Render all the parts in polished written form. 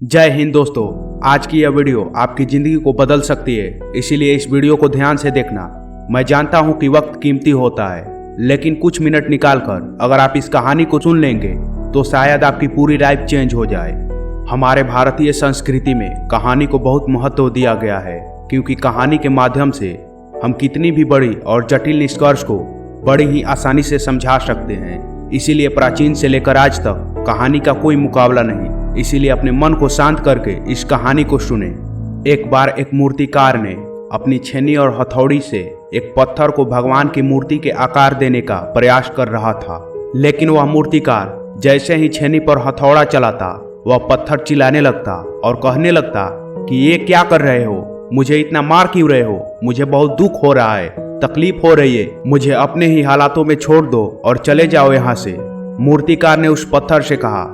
जय हिंद दोस्तों, आज की यह वीडियो आपकी जिंदगी को बदल सकती है, इसीलिए इस वीडियो को ध्यान से देखना। मैं जानता हूं कि वक्त कीमती होता है, लेकिन कुछ मिनट निकालकर अगर आप इस कहानी को सुन लेंगे तो शायद आपकी पूरी लाइफ चेंज हो जाए। हमारे भारतीय संस्कृति में कहानी को बहुत महत्व दिया गया है, क्योंकि कहानी के माध्यम से हम कितनी भी बड़ी और जटिल निष्कर्ष को बड़ी ही आसानी से समझा सकते हैं। इसीलिए प्राचीन से लेकर आज तक कहानी का कोई मुकाबला नहीं। इसीलिए अपने मन को शांत करके इस कहानी को सुने। एक बार एक मूर्तिकार ने अपनी छेनी और हथौड़ी से एक पत्थर को भगवान की मूर्ति के आकार देने का प्रयास कर रहा था, लेकिन वह मूर्तिकार जैसे ही छेनी पर हथौड़ा चलाता वह पत्थर चिल्लाने लगता और कहने लगता कि ये क्या कर रहे हो, मुझे इतना मार क्यों रहे हो, मुझे बहुत दुख हो रहा है, तकलीफ हो रही है, मुझे अपने ही हालातों में छोड़ दो और चले जाओ यहाँ से। मूर्तिकार ने उस पत्थर से कहा,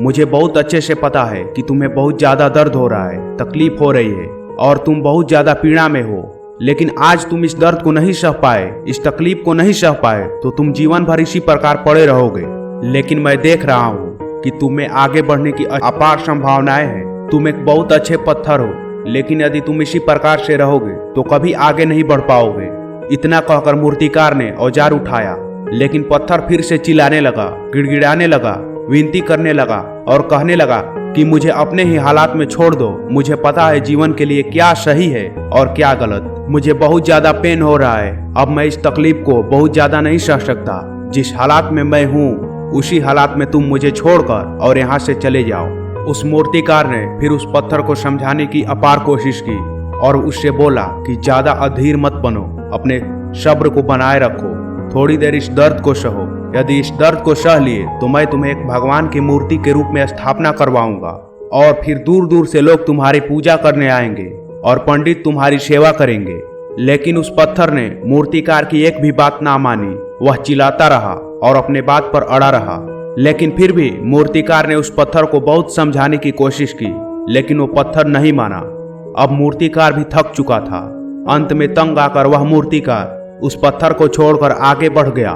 मुझे बहुत अच्छे से पता है कि तुम्हें बहुत ज्यादा दर्द हो रहा है, तकलीफ हो रही है और तुम बहुत ज्यादा पीड़ा में हो, लेकिन आज तुम इस दर्द को नहीं सह पाए, इस तकलीफ को नहीं सह पाए तो तुम जीवन भर इसी प्रकार पड़े रहोगे। लेकिन मैं देख रहा हूँ कि तुम्हें आगे बढ़ने की अपार संभावनाएं हैं। तुम एक बहुत अच्छे पत्थर हो, लेकिन यदि तुम इसी प्रकार से रहोगे तो कभी आगे नहीं बढ़ पाओगे। इतना कहकर मूर्तिकार ने औजार उठाया, लेकिन पत्थर फिर से चिल्लाने लगा, गिड़गिड़ाने लगा, विनती करने लगा और कहने लगा कि मुझे अपने ही हालात में छोड़ दो, मुझे पता है जीवन के लिए क्या सही है और क्या गलत। मुझे बहुत ज्यादा पेन हो रहा है, अब मैं इस तकलीफ को बहुत ज्यादा नहीं सह सकता। जिस हालात में मैं हूँ उसी हालात में तुम मुझे छोड़कर और यहाँ से चले जाओ। उस मूर्तिकार ने फिर उस पत्थर को समझाने की अपार कोशिश की और उससे बोला कि ज्यादा अधीर मत बनो, अपने सब्र को बनाए रखो, थोड़ी देर इस दर्द को सहो। यदि इस दर्द को सह लिए तो मैं तुम्हें एक भगवान की मूर्ति के रूप में स्थापना करवाऊंगा और फिर दूर दूर से लोग तुम्हारी पूजा करने आएंगे और पंडित तुम्हारी सेवा करेंगे। लेकिन उस पत्थर ने मूर्तिकार की एक भी बात ना मानी, वह चिल्लाता रहा और अपने बात पर अड़ा रहा। लेकिन फिर भी मूर्तिकार ने उस पत्थर को बहुत समझाने की कोशिश की, लेकिन वो पत्थर नहीं माना। अब मूर्तिकार भी थक चुका था। अंत में तंग आकर वह मूर्तिकार उस पत्थर को छोड़कर आगे बढ़ गया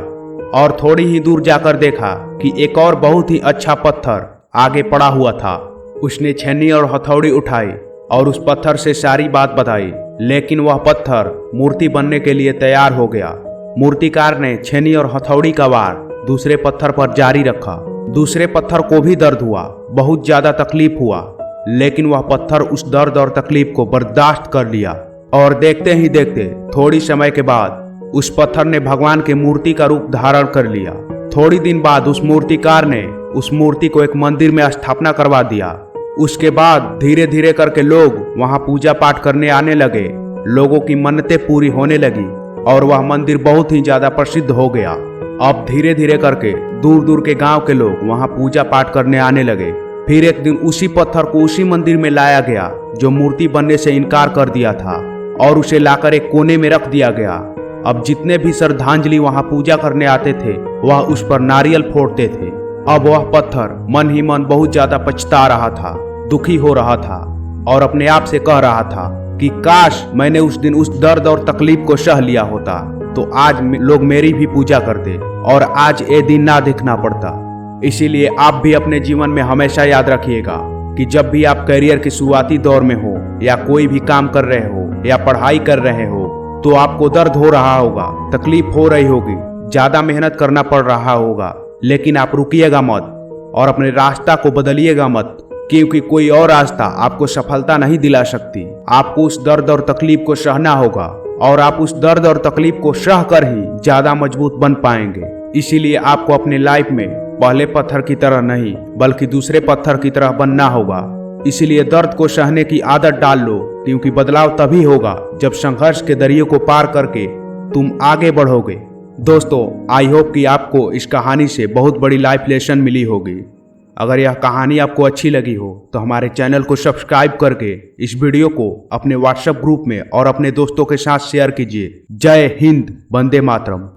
और थोड़ी ही दूर जाकर देखा कि एक और बहुत ही अच्छा पत्थर आगे पड़ा हुआ था। उसने छेनी और हथौड़ी उठाई और उस पत्थर से सारी बात बताई, लेकिन वह पत्थर मूर्ति बनने के लिए तैयार हो गया। मूर्तिकार ने छेनी और हथौड़ी का वार दूसरे पत्थर पर जारी रखा। दूसरे पत्थर को भी दर्द हुआ, बहुत ज्यादा तकलीफ हुआ, लेकिन वह पत्थर उस दर्द और तकलीफ को बर्दाश्त कर लिया और देखते ही देखते थोड़ी समय के बाद उस पत्थर ने भगवान के मूर्ति का रूप धारण कर लिया। थोड़ी दिन बाद उस मूर्तिकार ने उस मूर्ति को एक मंदिर में स्थापना करवा दिया। उसके बाद धीरे धीरे करके लोग वहां पूजा पाठ करने आने लगे, लोगों की मन्नतें पूरी होने लगी और वह मंदिर बहुत ही ज्यादा प्रसिद्ध हो गया। अब धीरे धीरे करके दूर दूर के गांव के लोग वहां पूजा पाठ करने आने लगे। फिर एक दिन उसी पत्थर को उसी मंदिर में लाया गया जो मूर्ति बनने से इनकार कर दिया था और उसे लाकर एक कोने में रख दिया गया। अब जितने भी श्रद्धांजलि वहां पूजा करने आते थे वह उस पर नारियल फोड़ते थे। अब वह पत्थर मन ही मन बहुत ज्यादा पछता रहा था, दुखी हो रहा था और अपने आप से कह रहा था कि काश मैंने उस दिन उस दर्द और तकलीफ को सह लिया होता तो आज लोग मेरी भी पूजा करते और आज ये दिन ना देखना पड़ता। इसीलिए आप भी अपने जीवन में हमेशा याद रखिएगा कि जब भी आप करियर के शुरुआती दौर में हो या कोई भी काम कर रहे हो या पढ़ाई कर रहे हो तो आपको दर्द हो रहा होगा, तकलीफ हो रही होगी, ज्यादा मेहनत करना पड़ रहा होगा, लेकिन आप रुकिएगा मत और अपने रास्ता को बदलिएगा मत, क्योंकि कोई और रास्ता आपको सफलता नहीं दिला सकती। आपको उस दर्द और तकलीफ को सहना होगा और आप उस दर्द और तकलीफ को सह कर ही ज्यादा मजबूत बन पाएंगे। इसीलिए आपको अपने लाइफ में पहले पत्थर की तरह नहीं बल्कि दूसरे पत्थर की तरह बनना होगा। इसीलिए दर्द को सहने की आदत डाल लो, क्योंकि बदलाव तभी होगा जब संघर्ष के दरियों को पार करके तुम आगे बढ़ोगे। दोस्तों, आई होप कि आपको इस कहानी से बहुत बड़ी लाइफ लेसन मिली होगी। अगर यह कहानी आपको अच्छी लगी हो तो हमारे चैनल को सब्सक्राइब करके इस वीडियो को अपने व्हाट्सएप ग्रुप में और अपने दोस्तों के साथ शेयर कीजिए। जय हिंद, वंदे मातरम।